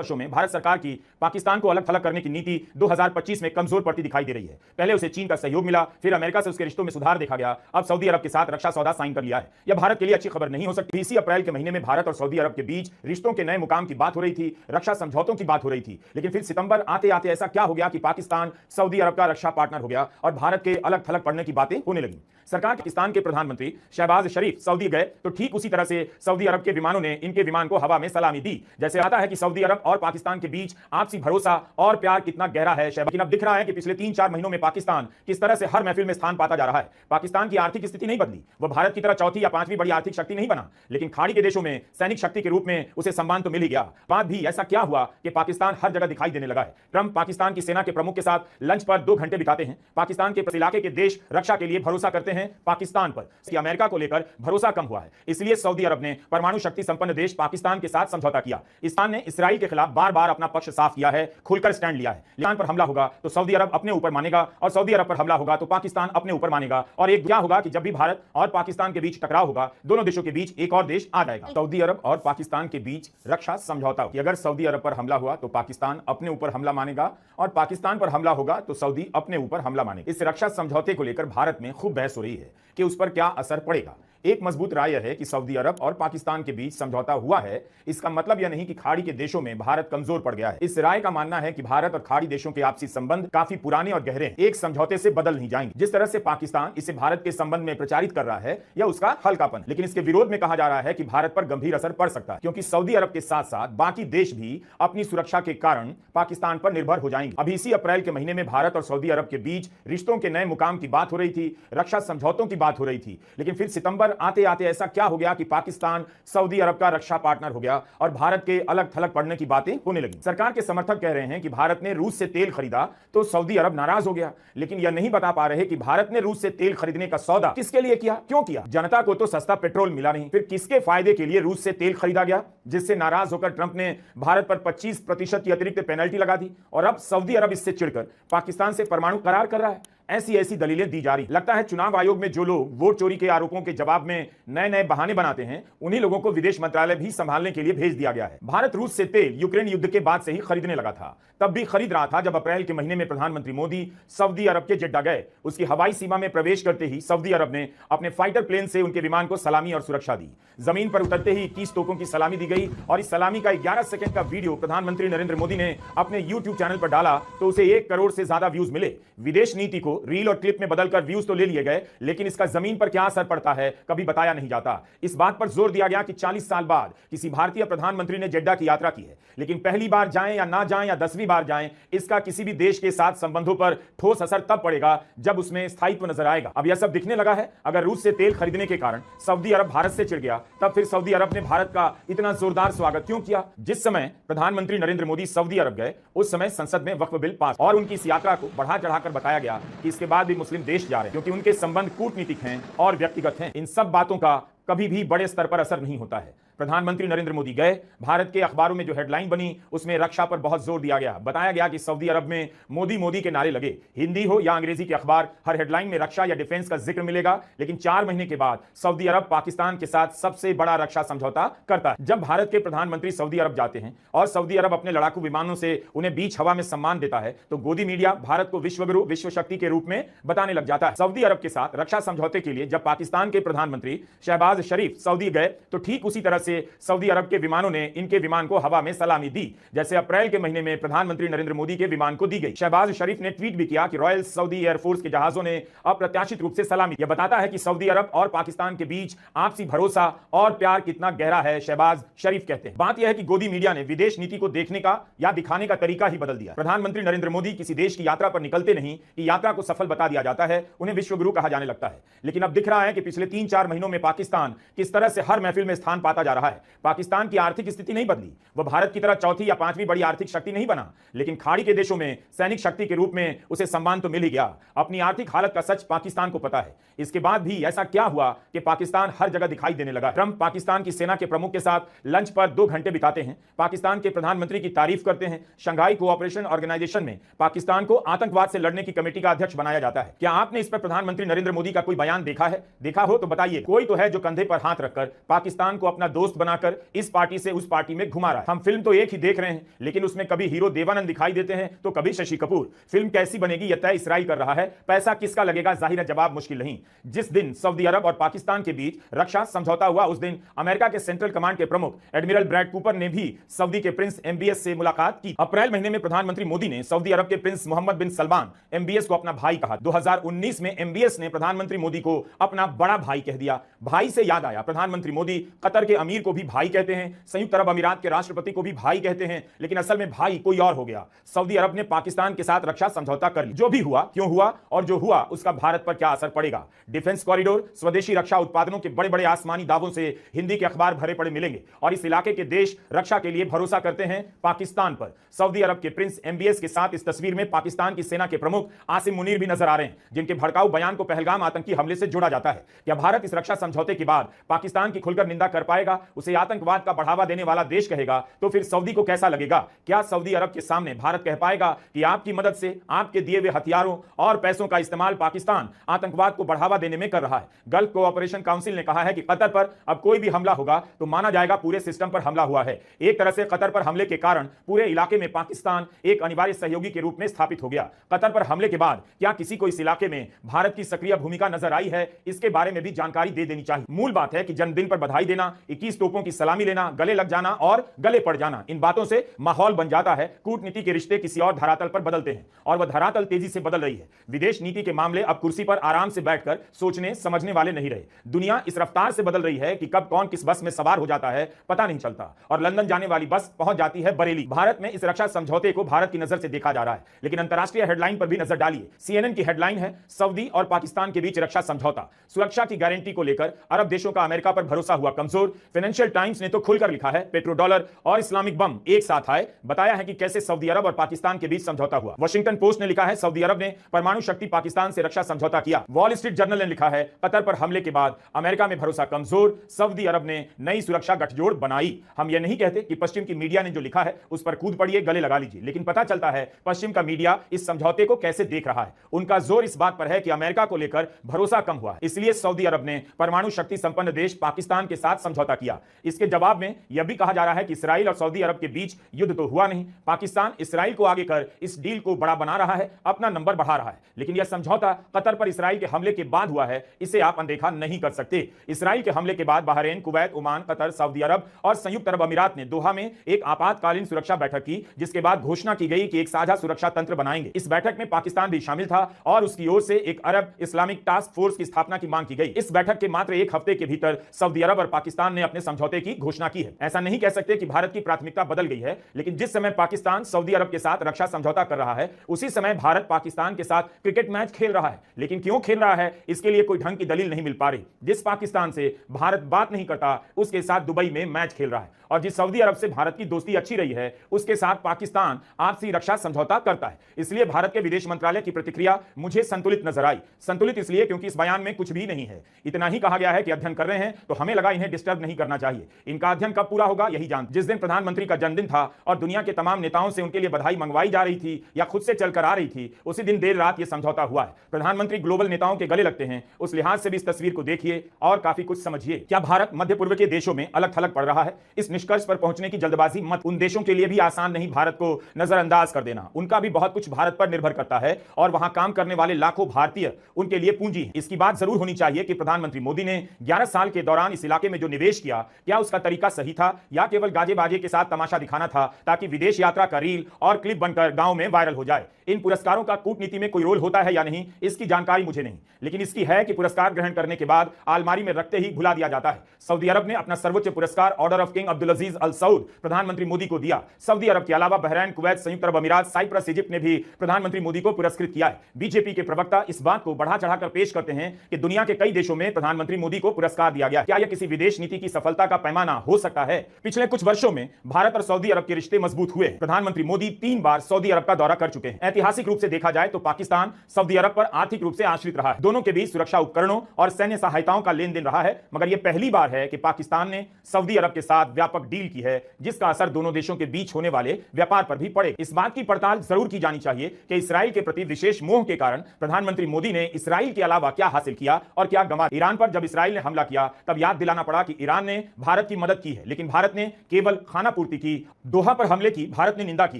वर्षों में भारत सरकार की पाकिस्तान को अलग थलग करने की नीति 2025 में कमजोर पड़ती दिखाई दे रही है। पहले उसे चीन का सहयोग मिला, फिर अमेरिका से उसके रिश्तों में सुधार देखा गया, अब सऊदी अरब के साथ रक्षा सौदा साइन कर लिया है। यह भारत के लिए अच्छी खबर नहीं हो सकती। इसी अप्रैल के महीने में भारत और सऊदी अरब के बीच रिश्तों के नए मुकाम की बात हो रही थी, रक्षा समझौतों की बात हो रही थी, लेकिन फिर सितंबर आते आते ऐसा क्या हो गया कि पाकिस्तान सऊदी अरब का रक्षा पार्टनर हो गया और भारत के अलग थलग पड़ने की बातें होने लगी। सरकार पाकिस्तान के प्रधानमंत्री शहबाज शरीफ सऊदी गए तो ठीक उसी तरह से सऊदी अरब के विमानों ने इनके विमान को हवा में सलामी दी। जैसे आता है कि सऊदी अरब और पाकिस्तान के बीच आपसी भरोसा और प्यार कितना गहरा है। लेकिन अब दिख रहा है कि पिछले 3-4 महीनों में पाकिस्तान किस तरह से हर महफिल में स्थान पाता जा रहा है। पाकिस्तान की आर्थिक स्थिति नहीं बदली, वह भारत की तरह चौथी या पांचवी बड़ी आर्थिक शक्ति नहीं बना, लेकिन खाड़ी के देशों में सैनिक शक्ति के रूप में उसे सम्मान तो मिल ही गया। बात भी ऐसा क्या हुआ कि पाकिस्तान हर जगह दिखाई देने लगा है। ट्रंप पाकिस्तान की सेना के प्रमुख के साथ लंच पर 2 घंटे बिताते हैं। पाकिस्तान के इलाके के देश रक्षा के लिए भरोसा करते हैं पाकिस्तान पर। अमेरिका को लेकर भरोसा कम हुआ है, इसलिए सऊदी अरब ने परमाणु शक्ति संपन्न देश पाकिस्तान के साथ समझौता किया। ईरान ने इसराइल के खिलाफ बार-बार अपना पक्ष साफ किया है, खुलकर स्टैंड लिया है। ईरान पर हमला होगा तो सऊदी अरब अपने ऊपर मानेगा और सऊदी अरब पर हमला होगा तो पाकिस्तान अपने ऊपर मानेगा। और एक क्या होगा कि जब भी भारत और पाकिस्तान के बीच टकराव होगा, दोनों देशों के बीच एक और देश आ जाएगा। सऊदी अरब और पाकिस्तान के बीच रक्षा समझौता कि अगर सऊदी अरब पर हमला हुआ तो पाकिस्तान अपने ऊपर हमला मानेगा और पाकिस्तान पर हमला होगा तो सऊदी अपने ऊपर हमला मानेगा। इस रक्षा समझौते को लेकर भारत में खूब बहस हो रही है कि उस पर क्या असर पड़ेगा। एक मजबूत राय है कि सऊदी अरब और पाकिस्तान के बीच समझौता हुआ है, इसका मतलब यह नहीं कि खाड़ी के देशों में भारत कमजोर पड़ गया है। इस राय का मानना है कि भारत और खाड़ी देशों के आपसी संबंध काफी पुराने और गहरे हैं, एक समझौते से बदल नहीं जाएंगे। जिस तरह से पाकिस्तान इसे भारत के संबंध में प्रचारित कर रहा है, यह उसका हल्कापन, लेकिन इसके विरोध में कहा जा रहा है कि भारत पर गंभीर असर पड़ सकता है, क्योंकि सऊदी अरब के साथ साथ बाकी देश भी अपनी सुरक्षा के कारण पाकिस्तान पर निर्भर हो जाएंगे। अभी इसी अप्रैल के महीने में भारत और सऊदी अरब के बीच रिश्तों के नए मुकाम की बात हो रही थी, रक्षा समझौतों की बात हो रही थी, लेकिन फिर सितंबर आते आते ऐसा क्या हो गया कि पाकिस्तान सऊदी अरब का रक्षा पार्टनर हो गया और भारत के अलग थलग पड़ने की बातें होने लगी। सरकार के समर्थक कह रहे हैं कि भारत ने रूस से तेल खरीदा तो सऊदी अरब नाराज हो गया, लेकिन यह नहीं बता पा रहे कि भारत ने रूस से तेल खरीदने का सौदा किसके लिए किया, क्यों किया। जनता को तो सस्ता पेट्रोल मिला नहीं, फिर किसके फायदे के लिए रूस से तेल खरीदा गया, जिससे नाराज होकर ट्रंप ने भारत पर 25% की अतिरिक्त पेनल्टी लगा दी और अब सऊदी अरब इससे चिढ़कर पाकिस्तान से परमाणु करार कर रहा है। ऐसी दलीलें दी जा रही। लगता है चुनाव आयोग में जो लोग वोट चोरी के आरोपों के जवाब में नए नए बहाने बनाते हैं, उन्हीं लोगों को विदेश मंत्रालय भी संभालने के लिए भेज दिया गया है। भारत रूस से तेल यूक्रेन युद्ध के बाद से ही खरीदने लगा था, तब भी खरीद रहा था जब अप्रैल के महीने में प्रधानमंत्री मोदी सऊदी अरब के जेड्डा गए। उसकी हवाई सीमा में प्रवेश करते ही सऊदी अरब ने अपने फाइटर प्लेन से उनके विमान को सलामी और सुरक्षा दी। जमीन पर उतरते ही 21 तोपों की सलामी दी गई और इस सलामी का 11 सेकंड का वीडियो प्रधानमंत्री नरेंद्र मोदी ने अपने यूट्यूब चैनल पर डाला तो उसे 1 करोड़ से ज्यादा व्यूज मिले। विदेश नीति को रील और क्लिप में बदलकर व्यूज तो ले लिए गए, लेकिन इसका जमीन पर क्या असर पड़ता है कभी बताया नहीं जाता। इस बात पर जोर दिया गया कि 40 साल बाद किसी भारतीय प्रधानमंत्री ने जेड्डा की यात्रा की है, लेकिन पहली बार जाएं या ना जाएं या 10वीं बार जाएं, इसका किसी भी देश के साथ संबंधों पर ठोस असर तब पड़ेगा जब उसमें स्थायित्व नजर आएगा। अब यह सब दिखने लगा है। अगर रूस से तेल खरीदने के कारण सऊदी अरब भारत से चिढ़ गया, तब फिर सऊदी अरब ने भारत का इतना जोरदार स्वागत क्यों किया। जिस समय प्रधानमंत्री नरेंद्र मोदी सऊदी अरब गए, उस समय संसद में वक्फ बिल पास और उनकी इस यात्रा को बढ़ा चढ़ाकर बताया गया कि इसके बाद भी मुस्लिम देश जा रहे हैं, क्योंकि उनके संबंध कूटनीतिक हैं और व्यक्तिगत हैं। इन सब बातों का कभी भी बड़े स्तर पर असर नहीं होता है। प्रधानमंत्री नरेंद्र मोदी गए, भारत के अखबारों में जो हेडलाइन बनी उसमें रक्षा पर बहुत जोर दिया गया। बताया गया कि सऊदी अरब में मोदी मोदी के नारे लगे। हिंदी हो या अंग्रेजी के अखबार, हर हेडलाइन में रक्षा या डिफेंस का जिक्र मिलेगा। लेकिन 4 महीने के बाद सऊदी अरब पाकिस्तान के साथ सबसे बड़ा रक्षा समझौता करता है। जब भारत के प्रधानमंत्री सऊदी अरब जाते हैं और सऊदी अरब अपने लड़ाकू विमानों से उन्हें बीच हवा में सम्मान देता है, तो गोदी मीडिया भारत को विश्वगुरु, विश्व शक्ति के रूप में बताने लग जाता है। सऊदी अरब के साथ रक्षा समझौते के लिए जब पाकिस्तान के प्रधानमंत्री शहबाज शरीफ सऊदी गए, तो ठीक उसी तरह से सऊदी अरब के विमानों ने इनके विमान को हवा में सलामी दी, जैसे अप्रैल के महीने में प्रधानमंत्री नरेंद्र मोदी के विमान को दी गई। शहबाज शरीफ ने ट्वीट भी किया कि रॉयल सऊदी एयरफोर्स के जहाजों ने अप्रत्याशित रूप से सलामी। यह बताता है कि सऊदी अरब और पाकिस्तान के बीच आपसी भरोसा और प्यार कितना गहरा है, शहबाज शरीफ कहते हैं। बात यह है कि गोदी मीडिया ने विदेश नीति को देखने का या दिखाने का तरीका ही बदल दिया। प्रधानमंत्री नरेंद्र मोदी किसी देश की यात्रा पर निकलते नहीं कि यात्रा को सफल बता दिया जाता है, उन्हें विश्वगुरु कहा जाने लगता है। लेकिन अब दिख रहा है कि पिछले 3-4 महीनों में पाकिस्तान किस तरह से हर महफिल में स्थान पाता जा रहा है। पाकिस्तान की आर्थिक स्थिति नहीं बदली, वह भारत की तरह चौथी या पांचवी बड़ी आर्थिक शक्ति नहीं बना, लेकिन खाड़ी के देशों में सैनिक शक्ति के रूप में उसे सम्मान तो मिल ही गया। अपनी आर्थिक हालत का सच पाकिस्तान को पता है। इसके बाद भी ऐसा क्या हुआ कि पाकिस्तान हर जगह दिखाई देने लगा। ट्रंप पाकिस्तान की सेना के प्रमुख के साथ लंच पर 2 घंटे बिताते हैं, पाकिस्तान के प्रधानमंत्री की तारीफ करते हैं। शंघाई कोऑपरेशन ऑर्गेनाइजेशन में पाकिस्तान को आतंकवाद से लड़ने की कमेटी का अध्यक्ष बनाया जाता है। क्या आपने इस पर प्रधानमंत्री नरेंद्र मोदी का कोई बयान देखा है? देखा हो तो बताइए। कोई तो है जो कंधे पर हाथ रखकर पाकिस्तान को अपना दोस्त बनाकर इस पार्टी से उस पार्टी में घुमा रहा है। हम फिल्म तो एक ही देख रहे हैं, लेकिन उसमें कभी हीरो देवानंद दिखाई देते हैं तो कभी शशि कपूर। फिल्म कैसी बनेगी यह तय इसराइल कर रहा है, पैसा किसका लगेगा जाहिर है जवाब मुश्किल नहीं। जिस दिन सऊदी अरब और पाकिस्तान के बीच रक्षा समझौता हुआ उस दिन अमेरिका के सेंट्रल कमांड के प्रमुख एडमिरल ब्रैड कूपर ने भी सऊदी के प्रिंस एमबीएस से मुलाकात की। अप्रैल महीने में प्रधानमंत्री मोदी ने सऊदी अरब के प्रिंस मोहम्मद बिन सलमान एमबीएस को अपना भाई कहा। 2019 में एमबीएस ने प्रधानमंत्री मोदी को अपना बड़ा भाई कह दिया। भाई से याद आया, प्रधानमंत्री मोदी कतर के अमीर को भी भाई कहते हैं, संयुक्त अरब अमीरात के राष्ट्रपति को भी भाई कहते हैं, लेकिन असल में भाई कोई और हो गया। सऊदी अरब ने पाकिस्तान के साथ रक्षा समझौता कर लिया। जो भी हुआ, क्यों हुआ और जो हुआ उसका भारत पर क्या असर पड़ेगा। डिफेंस कॉरिडोर, स्वदेशी रक्षा उत्पादनों के बड़े बड़े आसमानी दावों से हिंदी के अखबार भरे पड़े मिलेंगे और इस इलाके के देश रक्षा के लिए भरोसा करते हैं पाकिस्तान पर। सऊदी अरब के प्रिंस एमबीएस के साथ इस तस्वीर में पाकिस्तान की सेना के प्रमुख आसिम मुनीर भी नजर आ रहे हैं, जिनके भड़काऊ बयान को पहलगाम आतंकी हमले से जोड़ा जाता है। क्या भारत इस रक्षा समझौते के बाद पाकिस्तान की खुलकर निंदा कर पाएगा, उसे आतंकवाद का बढ़ावा देने वाला देश कहेगा, तो फिर सऊदी को कैसा लगेगा। क्या सऊदी अरब के सामने भारत कह पाएगा कि आपकी मदद से, आपके दिए हुए हथियारों और पैसों का इस्तेमाल पाकिस्तान आतंकवाद को बढ़ावा देने में कर रहा है। गल्फ कोऑपरेशन काउंसिल ने कहा है कि कतर पर अब कोई भी हमला होगा तो माना जाएगा पूरे सिस्टम पर हमला हुआ है। एक तरह से कतर पर हमले के कारण पूरे इलाके में पाकिस्तान एक अनिवार्य सहयोगी के रूप में स्थापित हो गया। कतर पर हमले के बाद क्या किसी को इस इलाके में भारत की सक्रिय भूमिका नजर आई है, इसके बारे में भी जानकारी दे देनी चाहिए। मूल बात है कि जन्मदिन पर बधाई देना, 21 तोपों की सलामी लेना, गले लग जाना और गले पड़ जाना, इन बातों से माहौल बन जाता है। कूटनीति के रिश्ते किसी और धरातल पर बदलते हैं और वह धरातल तेजी से बदल रही है। विदेश नीति के मामले अब कुर्सी पर आराम से बैठकर सोचने समझने वाले नहीं रहे। दुनिया इस रफ्तार से बदल रही है कि कब कौन किस बस में सवार हो जाता है पता नहीं चलता और लंदन जाने वाली बस पहुंच जाती है बरेली। भारत में इस रक्षा समझौते को भारत की नजर से देखा जा रहा है, लेकिन अंतरराष्ट्रीय हेडलाइन पर भी नजर डालिए। सीएनएन की हेडलाइन है, सऊदी और पाकिस्तान के बीच रक्षा समझौता, सुरक्षा की गारंटी को लेकर अरब देशों का अमेरिका पर भरोसा हुआ कमजोर। फाइनेंशियल टाइम्स ने तो खुलकर लिखा है, पेट्रो डॉलर और इस्लामिक बम एक साथ आए, बताया है कि कैसे सऊदी अरब और पाकिस्तान के बीच समझौता हुआ। वाशिंगटन पोस्ट ने लिखा है, सऊदी अरब ने परमाणु शक्ति पाकिस्तान से रक्षा समझौता किया। वॉल स्ट्रीट जर्नल ने लिखा है, कतर पर हमले के बाद अमेरिका में भरोसा कमजोर, सऊदी अरब ने नई सुरक्षा गठजोड़ बनाई। हम यह नहीं कहते कि पश्चिम की मीडिया ने जो लिखा है उस पर कूद पड़िए, गले लगा लीजिए, लेकिन पता चलता है पश्चिम का मीडिया इस समझौते को कैसे देख रहा है। उनका जोर इस बात पर है कि अमेरिका को लेकर भरोसा कम हुआ है, इसलिए सऊदी अरब ने परमाणु शक्ति संपन्न देश पाकिस्तान के साथ समझौता किया। इसके जवाब में यह भी कहा जा रहा है कि इसराइल और सऊदी अरब के बीच युद्ध तो हुआ नहीं, पाकिस्तान इसराइल को आगे कर इस डील को बड़ा बना रहा है, अपना नंबर बढ़ा रहा है। लेकिन यह समझौता कतर पर इसराइल के हमले के बाद हुआ है, इसे आप अनदेखा नहीं कर सकते। इसराइल के हमले के बाद Bahrain, Kuwait, Oman, Qatar, Saudi Arabia और संयुक्त अरब अमीरात ने दोहा में एक आपातकालीन सुरक्षा बैठक की, जिसके बाद घोषणा की गई कि एक साझा सुरक्षा तंत्र बनाएंगे। इस बैठक में पाकिस्तान भी शामिल था और उसकी ओर से एक अरब इस्लामिक टास्क फोर्स की स्थापना की मांग की गई। इस बैठक के मात्र एक हफ्ते के भीतर सऊदी अरब और पाकिस्तान ने अपने समझौते की घोषणा की है। ऐसा नहीं कह सकते कि भारत की प्राथमिकता बदल गई है, लेकिन जिस समय पाकिस्तान सऊदी अरब के साथ रक्षा समझौता कर रहा है, उसी समय भारत पाकिस्तान के साथ क्रिकेट मैच खेल रहा है। लेकिन क्यों खेल रहा है, इसके लिए कोई ढंग की दलील नहीं मिल पा रही। जिस पाकिस्तान से भारत बात नहीं करता, उसके साथ दुबई में मैच खेल रहा है, और जिस सऊदी अरब से भारत की दोस्ती अच्छी रही है, उसके साथ पाकिस्तान आपसी रक्षा समझौता करता है। इसलिए भारत के विदेश मंत्रालय की प्रतिक्रिया मुझे संतुलित नजर आई। संतुलित इसलिए क्योंकि इस बयान में कुछ भी नहीं है, इतना ही कहा गया है कि अध्ययन कर रहे हैं, तो हमें लगा इन्हें डिस्टर्ब नहीं करना चाहिए। इनका अध्ययन कब पूरा होगा यही जान। जिस दिन प्रधानमंत्री का जन्मदिन था और दुनिया के तमाम नेताओं से उनके लिए बधाई मंगवाई जा रही थी या खुद से चलकर आ रही थी, उसी दिन देर रात यह समझौता हुआ है। प्रधानमंत्री ग्लोबल नेताओं के गले लगते हैं, उस लिहाज से भी इस तस्वीर को देखिए और काफी कुछ समझिए। क्या भारत मध्य पूर्व के देशों में अलग थलग पड़ रहा है? इस निष्कर्ष पर पहुंचने की जल्दबाजी मत। उन देशों के लिए भी आसान नहीं भारत को नजरअंदाज कर देना। उनका भी बहुत कुछ भारत पर निर्भर करता है और वहां काम करने वाले लाखों भारतीय उनके लिए पूंजी है। इसकी बात जरूर होनी चाहिए कि प्रधानमंत्री मोदी ने 11 साल के दौरान इस इलाके में जो निवेश किया, क्या उसका तरीका सही था या केवल गाजे बाजे के साथ तमाशा दिखाना था ताकि विदेश यात्रा का रील और क्लिप बनकर गांव में वायरल हो जाए। इन पुरस्कारों का कूटनीति में कोई रोल होता है या नहीं, इसकी जानकारी मुझे नहीं, लेकिन इसकी है कि पुरस्कार ग्रहण करने के बाद अलमारी में रखते ही भुला दिया जाता है। सऊदी अरब ने अपना सर्वोच्च पुरस्कार ऑर्डर ऑफ किंग अब्दुल अजीज अल सऊद प्रधानमंत्री मोदी को दिया। सऊदी अरब के अलावा बहरीन, कुवैत, संयुक्त अरब अमीरात, साइप्रस, इजिप्ट ने भी प्रधानमंत्री मोदी को पुरस्कृत किया है। बीजेपी के प्रवक्ता इस बात को बढ़ा चढ़ाकर पेश करते हैं कि दुनिया के कई देशों में प्रधानमंत्री मोदी को पुरस्कार दिया गया। क्या यह किसी विदेश नीति की सफलता का पैमाना हो सकता है? पिछले कुछ वर्षों में भारत और सऊदी अरब के रिश्ते मजबूत हुए। प्रधानमंत्री मोदी 3 बार सऊदी अरब का दौरा कर चुके हैं। ऐतिहासिक रूप से देखा जाए तो पाकिस्तान सऊदी अरब पर आर्थिक रूप से आश्रित रहा है। दोनों के बीच सुरक्षा उपकरणों और सैन्य सहायताओं का लेन देन रहा है, मगर यह पहली बार है कि पाकिस्तान ने सऊदी अरब के साथ व्यापक डील की है, जिसका असर दोनों देशों के बीच होने वाले व्यापार पर भी पड़े। इस बात की पड़ताल जरूर की जानी चाहिए कि इसराइल के प्रति विशेष मोह के कारण प्रधानमंत्री मोदी ने इसराइल के अलावा क्या हासिल किया और क्या गंवा। ईरान पर जब इसराइल ने हमला किया, तब याद दिलाना पड़ा कि ईरान ने भारत की मदद की है, लेकिन भारत ने केवल खाना पूर्ति की। दोहा पर हमले की भारत ने निंदा की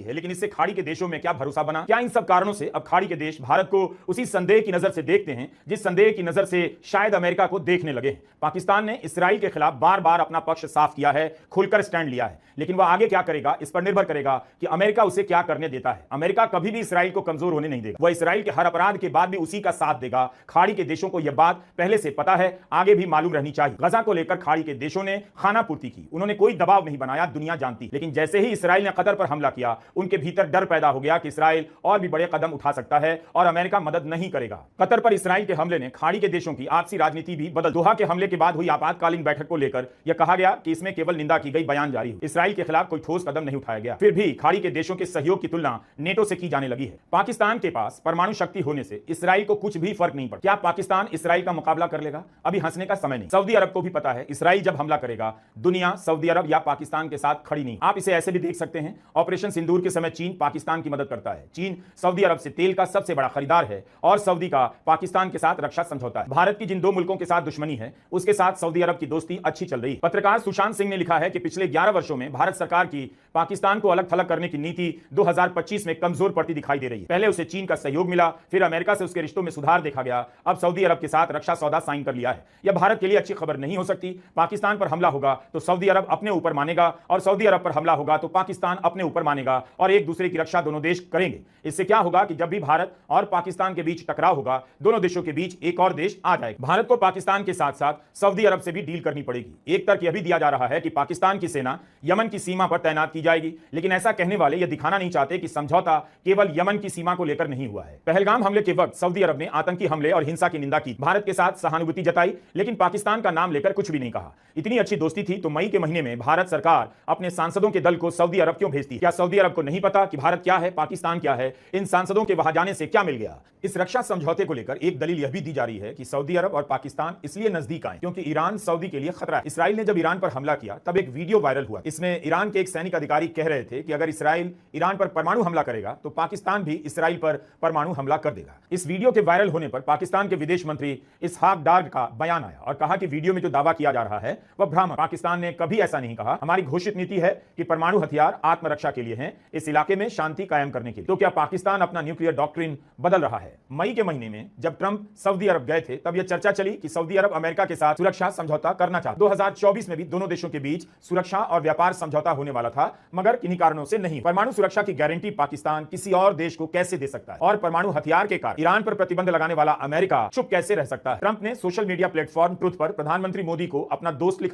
है, लेकिन इससे खाड़ी के देशों में क्या भरोसा बना? क्या इन सब कारणों से अब खाड़ी के देश भारत को उसी संदेह की नजर से देखते हैं जिस संदेह की नजर से शायद अमेरिका को देखने लगे हैं? पाकिस्तान ने इसराइल के खिलाफ बार बार अपना पक्ष साफ किया है, खुलकर स्टैंड लिया है, लेकिन वह आगे क्या करेगा इस पर निर्भर करेगा कि अमेरिका उसे क्या करने देता है। अमेरिका कभी भी इसराइल को कमजोर होने नहीं देगा, वह इसराइल के हर अपराध के बाद भी उसी का साथ देगा। खाड़ी के देशों को यह बात पहले से पता है, आगे भी मालूम रहनी चाहिए। गजा को लेकर खाड़ी के देशों ने खाना पूर्ति की, उन्होंने कोई दबाव नहीं बनाया, दुनिया जानती। लेकिन जैसे ही इसराइल ने कतर पर हमला किया, उनके भीतर डर पैदा हो गया कि इसराइल और भी बड़े कदम उठा सकता है और अमेरिका मदद नहीं करेगा। कतर पर इसराइल के हमले ने खाड़ी के देशों की आपसी राजनीति भी बदल। दोहा के हमले के बाद हुई आपातकालीन बैठक को लेकर यह कहा गया कि इसमें केवल निंदा की गई, बयान जारी हुआ, इसराइल के खिलाफ कोई ठोस कदम नहीं उठाया गया। फिर भी खाड़ी के देशों के सहयोग की तुलना नेटो से की जाने लगी है। पाकिस्तान के पास परमाणु शक्ति होने से इसराइल को कुछ भी फर्क नहीं पड़ता। क्या पाकिस्तान इसराइल का मुकाबला कर लेगा? अभी हंसने का समय नहीं। सऊदी अरब को भी पता है इसराइल जब हमला करेगा, दुनिया सऊदी अरब या पाकिस्तान के साथ खड़ी नहीं। आप इसे ऐसे भी देख सकते हैं, ऑपरेशन सिंदूर के समय चीन पाकिस्तान की मदद करता है। चीन सऊदी अरब से तेल का सबसे बड़ा खरीदार है और सऊदी का पाकिस्तान के साथ रक्षा समझौता है। भारत की जिन दो मुल्कों के साथ दुश्मनी है, उसके साथ सऊदी अरब की दोस्ती अच्छी चल रही है। पत्रकार सुशांत सिंह ने लिखा है कि पिछले 11 वर्षों में भारत सरकार की पाकिस्तान को अलग थलग करने की नीति 2025 में कमजोर पड़ती दिखाई दे रही है। पहले उसे चीन का सहयोग मिला, फिर अमेरिका से उसके रिश्तों में सुधार देखा गया, अब सऊदी अरब के साथ रक्षा सौदा साइन कर लिया है। यह भारत के लिए अच्छी खबर नहीं हो सकती। पाकिस्तान पर हमला होगा तो सऊदी अरब अपने ऊपर मानेगा और सऊदी अरब पर हमला होगा तो पाकिस्तान अपने ऊपर मानेगा और एक दूसरे की रक्षा दोनों देश करेंगे। इससे क्या होगा कि जब भी भारत और पाकिस्तान के बीच टकराव होगा, दोनों देशों के बीच एक और देश आ जाएगा। भारत को पाकिस्तान के साथ साथ सऊदी अरब से भी डील करनी पड़ेगी। एक तर्क यह भी दिया जा रहा है कि पाकिस्तान की सेना यमन की सीमा पर तैनात की जाएगी, लेकिन ऐसा कहने वाले यह दिखाना नहीं चाहते कि समझौता केवल यमन की सीमा को लेकर नहीं हुआ है। पहलगाम हमले के वक्त सऊदी अरब ने आतंकी हमले और हिंसा की निंदा की, भारत के साथ सहानुभूति जताई, लेकिन पाकिस्तान का नाम लेकर कुछ भी नहीं कहा। इतनी अच्छी दोस्ती थी तो मई के महीने में भारत सरकार अपने सांसदों के दल को सऊदी अरब क्यों भेजती? क्या सऊदी अरब को नहीं पता कि भारत क्या है, पाकिस्तान क्या है? इन सांसदों के वहां जाने से क्या मिल गया? इस रक्षा समझौते को लेकर एक दलील यह भी दी जा रही है कि सऊदी अरब और पाकिस्तान इसलिए नजदीक आए क्योंकि ईरान सऊदी के लिए खतरा है। इसराइल ने जब ईरान पर हमला किया तब एक वीडियो वायरल हुआ। इसमें ईरान के एक सैनिक अधिकारी कह रहे थे कि अगर इसराइल ईरान पर परमाणु हमला करेगा तो पाकिस्तान भी इसराइल पर परमाणु हमला कर देगा। इस वीडियो के वायरल होने पर पाकिस्तान के विदेश मंत्री इसहाक डार का बयान आया और कहा कि वीडियो में जो दावा किया जा रहा है वह भ्रामक। पाकिस्तान ने कभी ऐसा नहीं कहा। हमारी घोषित नीति है कि परमाणु हथियार आत्मरक्षा के लिए हैं, इस इलाके में शांति कायम करने के लिए। तो क्या पाकिस्तान अपना न्यूक्लियर डॉक्ट्रिन बदल रहा है? मई के महीने में जब ट्रंप सऊदी अरब गए थे तब यह चर्चा चली कि सऊदी अरब अमेरिका के साथ सुरक्षा समझौता करना चाहता। 2024 में भी दोनों देशों के बीच सुरक्षा और व्यापार समझौता होने वाला था, मगर किन्हीं कारणों से नहीं। परमाणु सुरक्षा की गारंटी पाकिस्तान किसी और देश को कैसे दे सकता है? और परमाणु हथियार के कारण ईरान पर प्रतिबंध लगाने वाला अमेरिका चुप कैसे रह सकता है? ट्रंप ने सोशल मीडिया प्लेटफॉर्म ट्रुथ पर प्रधानमंत्री मोदी को अपना दोस्त लिखा